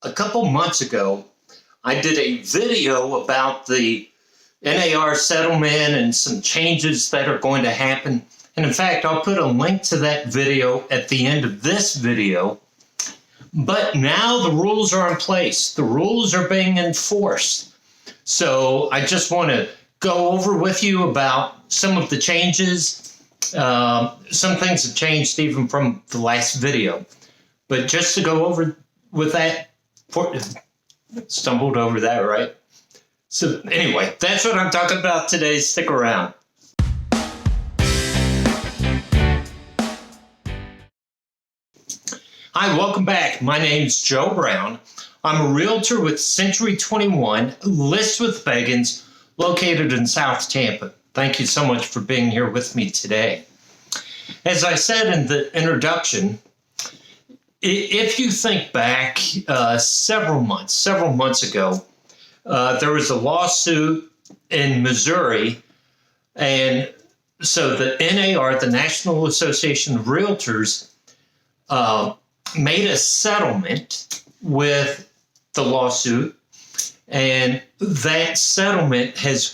A couple months ago, I did a video about the NAR settlement and some changes that are going to happen. And in fact, I'll put a link to that video at the end of this video. But now the rules are in place. The rules are being enforced. So I just want to go over with you about some of the changes. Some things have changed even from the last video. But just to go over with that, stumbled over that, right? So anyway, that's what I'm talking about today. Stick around. Hi, welcome back. My name's Joe Brown. I'm a realtor with Century 21, List with Begans, located in South Tampa. Thank you so much for being here with me today. As I said in the introduction, if you think back several months ago, there was a lawsuit in Missouri, and so the NAR, the National Association of Realtors, made a settlement with the lawsuit, and that settlement has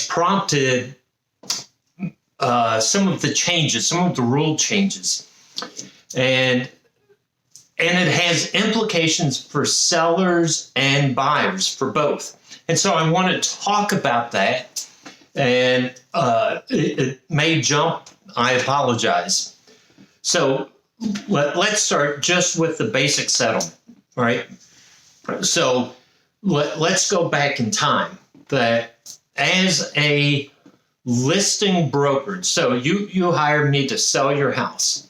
prompted some of the changes, some of the rule changes, and it has implications for sellers and buyers, for both. And so I want to talk about that, and it may jump. I apologize. So let's start just with the basic settlement, all right? So let's go back in time. That as a listing broker, so you hired me to sell your house.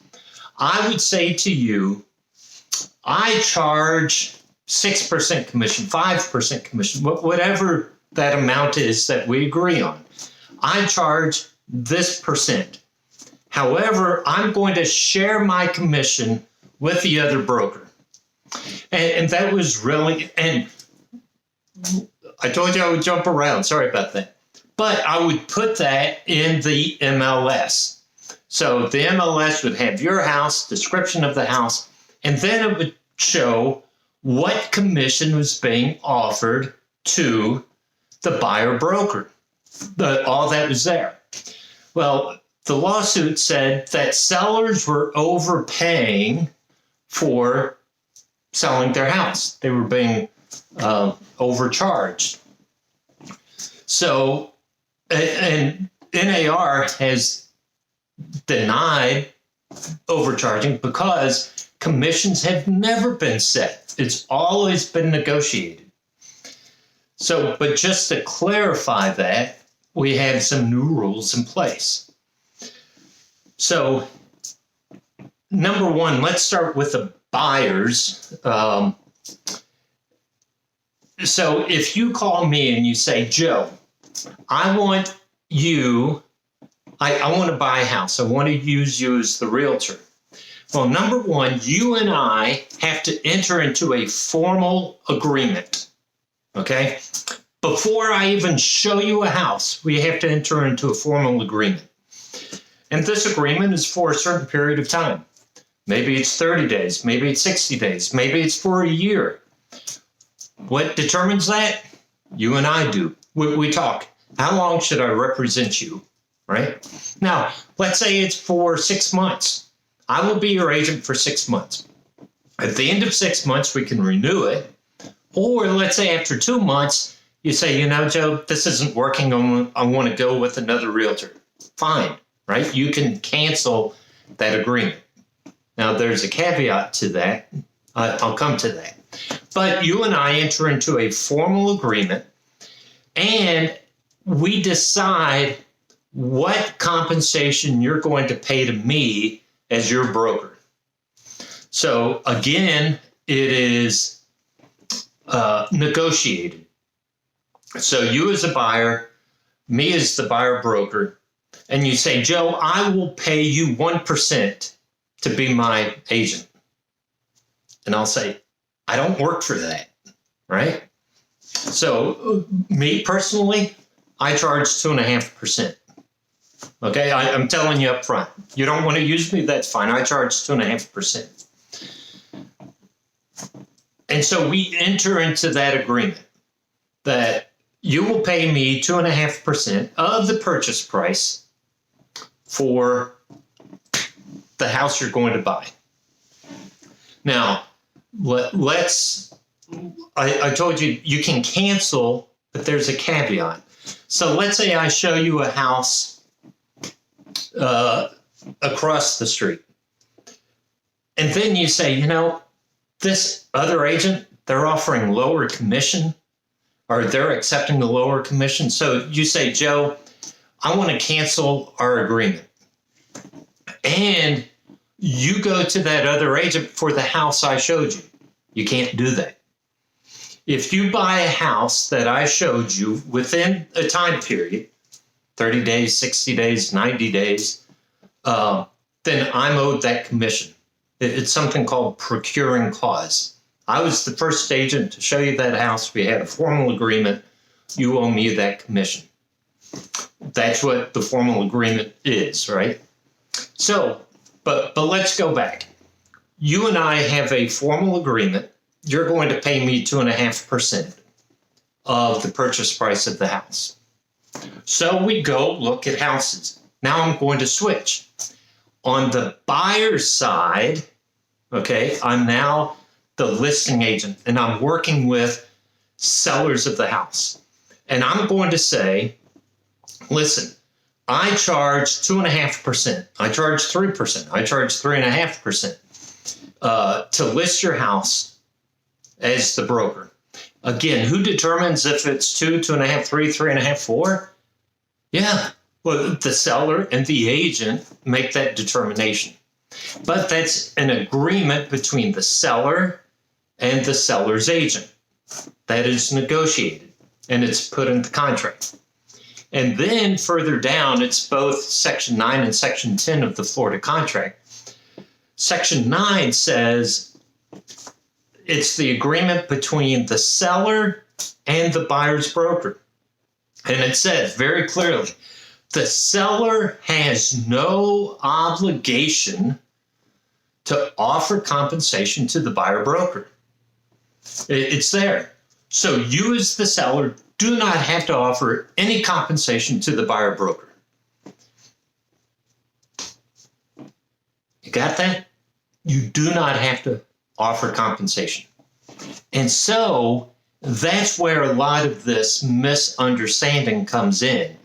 I would say to you, I charge 6% commission, 5% commission, whatever that amount is that we agree on. I charge this percent. However, I'm going to share my commission with the other broker. And that was really, and I told you I would jump around. Sorry about that. But I would put that in the MLS. So the MLS would have your house, description of the house, and then it would show what commission was being offered to the buyer broker. All that was there. Well, the lawsuit said that sellers were overpaying for selling their house. They were being overcharged. So, and NAR has denied overcharging because commissions have never been set. It's always been negotiated. So, but just to clarify that, we have some new rules in place. So, number one, let's start with the buyers. So if you call me and you say, Joe, I want to buy a house. I want to use you as the realtor. Well, number one, you and I have to enter into a formal agreement, okay? Before I even show you a house, we have to enter into a formal agreement. And this agreement is for a certain period of time. Maybe it's 30 days, maybe it's 60 days, maybe it's for a year. What determines that? You and I do. We talk. How long should I represent you, right? Now, let's say it's for 6 months. I will be your agent for 6 months. At the end of 6 months, we can renew it. Or let's say after 2 months, you say, Joe, this isn't working. I want to go with another realtor. Fine, right? You can cancel that agreement. Now, there's a caveat to that. I'll come to that. But you and I enter into a formal agreement, and we decide what compensation you're going to pay to me as your broker. So again, it is negotiated. So you as a buyer, me as the buyer broker, and you say, Joe, I will pay you 1% to be my agent. And I'll say, I don't work for that, right? So me personally, I charge 2.5%. Okay, I'm telling you up front. You don't want to use me, that's fine. I charge 2.5%. And so we enter into that agreement that you will pay me 2.5% of the purchase price for the house you're going to buy. Now, I told you you can cancel, but there's a caveat. So let's say I show you a house across the street. And then you say, this other agent, they're offering lower commission, or they're accepting the lower commission. So you say, Joe, I want to cancel our agreement. And you go to that other agent for the house I showed you. You can't do that. If you buy a house that I showed you within a time period, 30 days, 60 days, 90 days, then I'm owed that commission. It's something called procuring clause. I was the first agent to show you that house. We had a formal agreement. You owe me that commission. That's what the formal agreement is, right? So, but let's go back. You and I have a formal agreement. You're going to pay me 2.5% of the purchase price of the house. So we go look at houses. Now I'm going to switch. On the buyer's side, okay, I'm now the listing agent, and I'm working with sellers of the house. And I'm going to say, listen, I charge 2.5%. I charge 3%. I charge 3.5% to list your house as the broker. Again, who determines if it's 2, 2.5, 3, 3.5, 4? Yeah, well, the seller and the agent make that determination. But that's an agreement between the seller and the seller's agent. That is negotiated, and it's put in the contract. And then further down, it's both Section 9 and Section 10 of the Florida contract. Section 9 says it's the agreement between the seller and the buyer's broker. And it says very clearly, the seller has no obligation to offer compensation to the buyer broker. It's there. So you as the seller do not have to offer any compensation to the buyer broker. You got that? You do not have to offer compensation. And so that's where a lot of this misunderstanding comes in,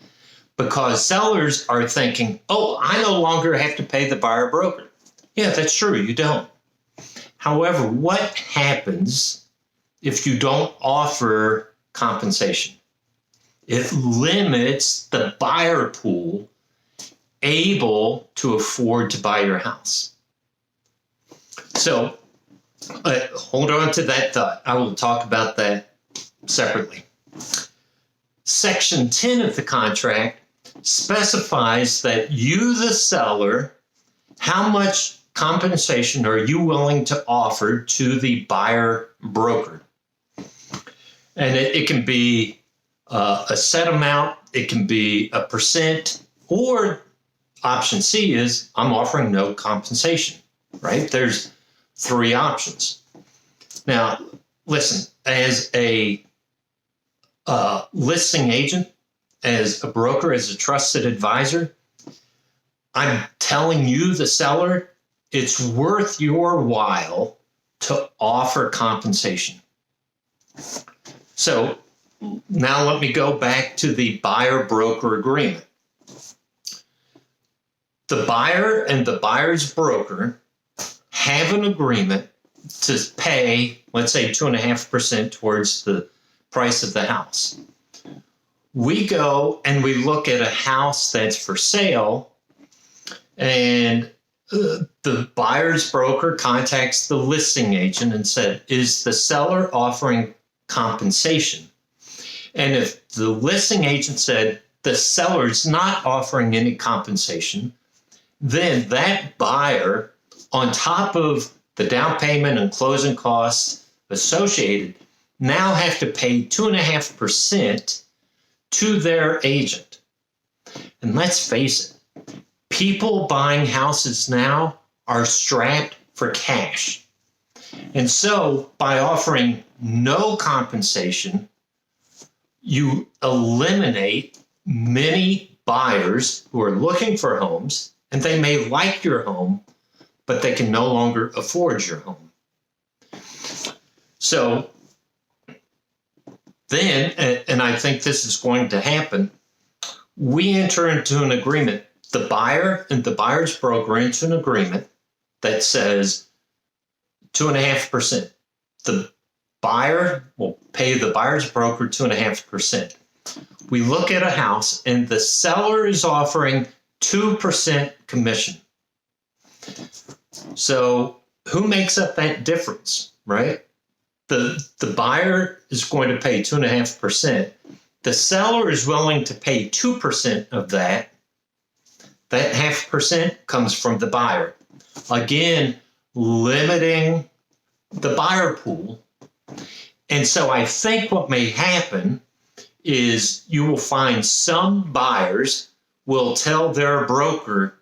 because sellers are thinking, oh, I no longer have to pay the buyer broker. Yeah, that's true, you don't. However, what happens if you don't offer compensation? It limits the buyer pool able to afford to buy your house. So hold on to that thought. I will talk about that separately. Section 10 of the contract specifies that you, the seller, how much compensation are you willing to offer to the buyer broker? And it can be a set amount, it can be a percent, or option C is I'm offering no compensation, right? There's 3 options. Now, listen, as a listing agent, as a broker, as a trusted advisor, I'm telling you, the seller, it's worth your while to offer compensation. So now let me go back to the buyer-broker agreement. The buyer and the buyer's broker have an agreement to pay, let's say, 2.5% towards the price of the house. We go and we look at a house that's for sale, and the buyer's broker contacts the listing agent and said, is the seller offering compensation? And if the listing agent said the seller's not offering any compensation, then that buyer, on top of the down payment and closing costs associated, now have to pay 2.5% to their agent. And let's face it, people buying houses now are strapped for cash. And so by offering no compensation, you eliminate many buyers who are looking for homes, and they may like your home, but they can no longer afford your home. So then, and I think this is going to happen, we enter into an agreement. The buyer and the buyer's broker into an agreement that says 2.5%. The buyer will pay the buyer's broker 2.5%. We look at a house and the seller is offering 2% commission. So who makes up that difference, right? The buyer is going to pay 2.5%. The seller is willing to pay 2% of that. That 0.5% comes from the buyer. Again, limiting the buyer pool. And so I think what may happen is you will find some buyers will tell their broker,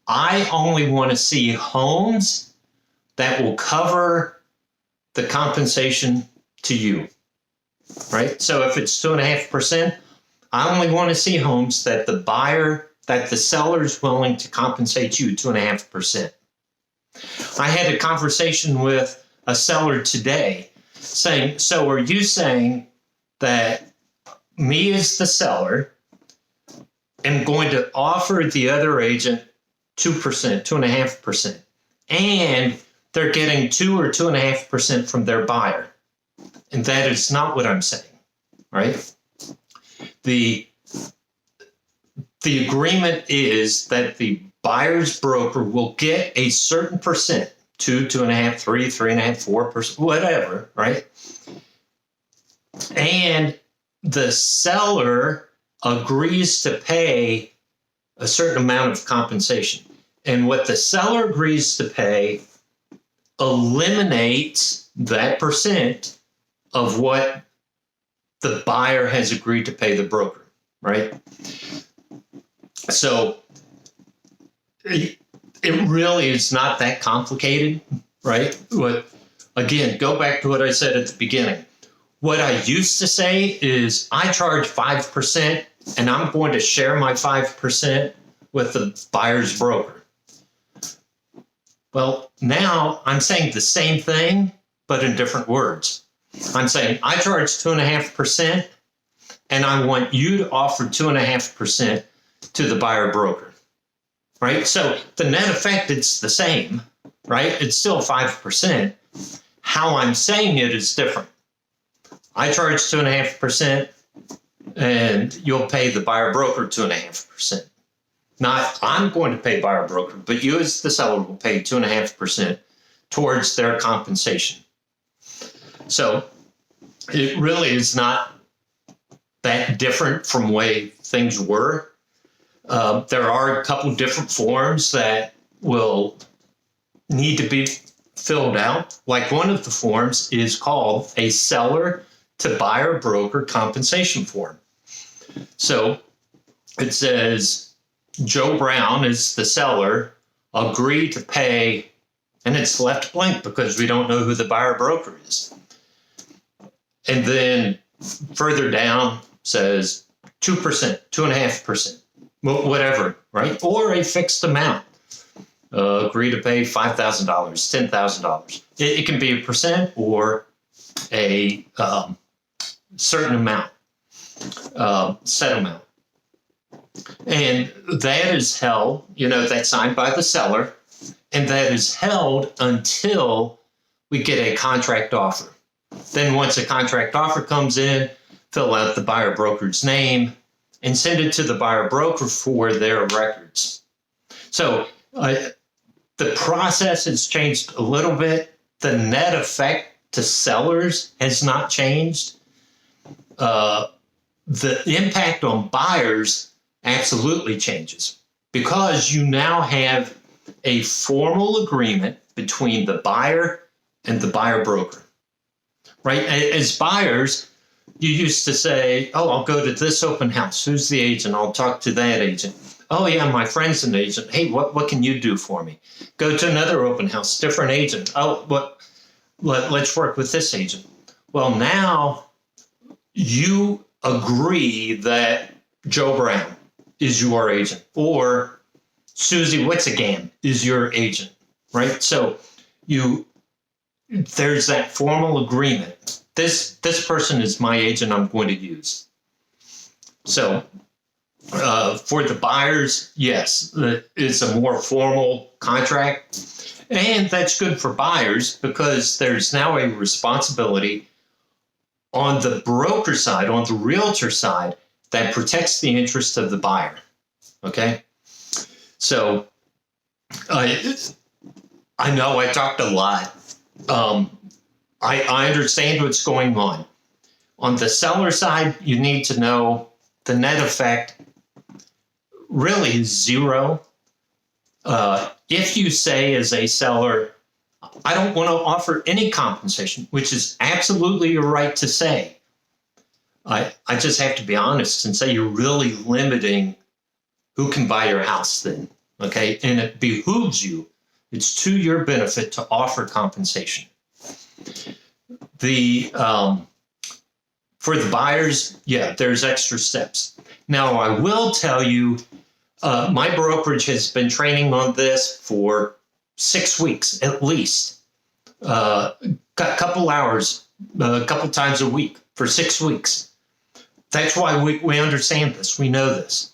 I only want to see homes that will cover the compensation to you, right? So if it's 2.5%, I only want to see homes that the seller is willing to compensate you 2.5%. I had a conversation with a seller today saying, so are you saying that me as the seller am going to offer the other agent 2%, 2.5%, and they're getting 2 or 2.5% from their buyer? And that is not what I'm saying, right? The agreement is that the buyer's broker will get a certain percent, 2, 2.5, 3, 3.5, 4%, whatever, right? And the seller agrees to pay a certain amount of compensation. And what the seller agrees to pay eliminates that percent of what the buyer has agreed to pay the broker, right? So it really is not that complicated, right? Again, go back to what I said at the beginning. What I used to say is I charge 5% and I'm going to share my 5% with the buyer's broker. Well, now I'm saying the same thing, but in different words. I'm saying I charge 2.5% and I want you to offer 2.5% to the buyer broker, right? So the net effect, it's the same, right? It's still 5%. How I'm saying it is different. I charge 2.5% and you'll pay the buyer broker 2.5%. Not I'm going to pay buyer broker, but you as the seller will pay 2.5% towards their compensation. So it really is not that different from the way things were. There are a couple different forms that will need to be filled out. Like one of the forms is called a seller to buyer broker compensation form. So it says Joe Brown is the seller, agreed to pay, and it's left blank because we don't know who the buyer broker is. And then further down says 2%, 2.5%, whatever, right? Or a fixed amount. Agree to pay $5,000, $10,000. It can be a percent or a certain amount, set amount. And that is held, that's signed by the seller, and that is held until we get a contract offer. Then once a contract offer comes in, fill out the buyer broker's name and send it to the buyer broker for their records. So the process has changed a little bit. The net effect to sellers has not changed. The impact on buyers absolutely changes because you now have a formal agreement between the buyer and the buyer broker, right? As buyers, you used to say, oh, I'll go to this open house. Who's the agent? I'll talk to that agent. Oh, yeah, my friend's an agent. Hey, what can you do for me? Go to another open house, different agent. Oh, let's work with this agent. Well, now you agree that Joe Brown is your agent or Susie Witzigam is your agent, right? So there's that formal agreement. This person is my agent I'm going to use. So for the buyers, yes, it's a more formal contract. And that's good for buyers because there's now a responsibility on the broker side, on the realtor side, that protects the interest of the buyer. Okay? So I know I talked a lot. I understand what's going on. On the seller side, you need to know the net effect really is zero. If you say as a seller, I don't want to offer any compensation, which is absolutely your right to say. I just have to be honest and say you're really limiting who can buy your house then, okay? And it behooves you. It's to your benefit to offer compensation. For the buyers, yeah, there's extra steps. Now, I will tell you, my brokerage has been training on this for 6 weeks at least, a couple hours, a couple times a week for 6 weeks. That's why we understand this. We know this.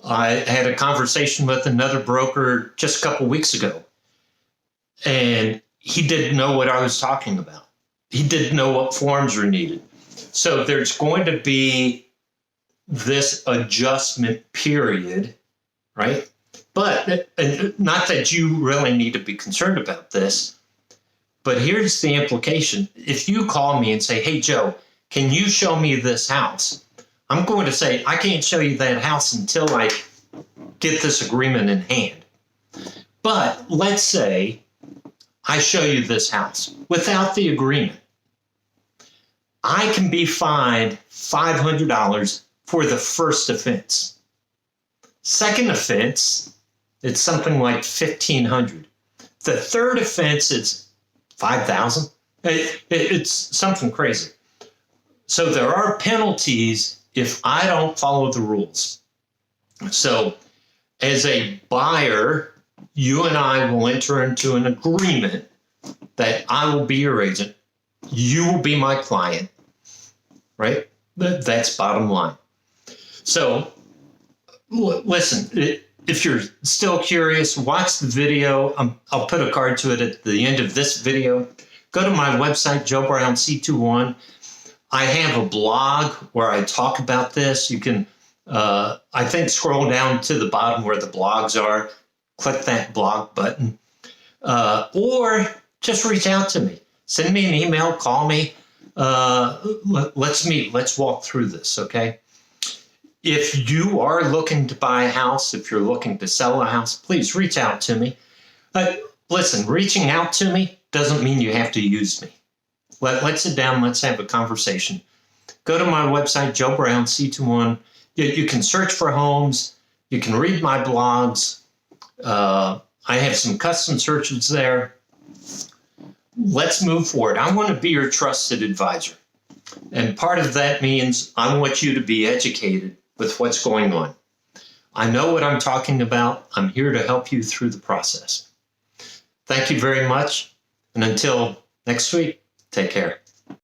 I had a conversation with another broker just a couple weeks ago, and he didn't know what I was talking about. He didn't know what forms were needed. So there's going to be this adjustment period, right? But not that you really need to be concerned about this, but here's the implication. If you call me and say, hey, Joe, can you show me this house? I'm going to say, I can't show you that house until I get this agreement in hand. But let's say I show you this house without the agreement. I can be fined $500 for the first offense. Second offense, it's something like $1,500. The third offense is $5,000. It's something crazy. So there are penalties if I don't follow the rules. So as a buyer, you and I will enter into an agreement that I will be your agent. You will be my client, right? That's bottom line. So listen, if you're still curious, watch the video. I'll put a card to it at the end of this video. Go to my website, Joe Brown C21. I have a blog where I talk about this. You can, I think, scroll down to the bottom where the blogs are. Click that blog button. Or just reach out to me. Send me an email, call me. Let's meet. Let's walk through this, okay? If you are looking to buy a house, if you're looking to sell a house, please reach out to me. Listen, reaching out to me doesn't mean you have to use me. Let's sit down. Let's have a conversation. Go to my website, Joe Brown C21. You can search for homes. You can read my blogs. I have some custom searches there. Let's move forward. I want to be your trusted advisor. And part of that means I want you to be educated with what's going on. I know what I'm talking about. I'm here to help you through the process. Thank you very much. And until next week, take care.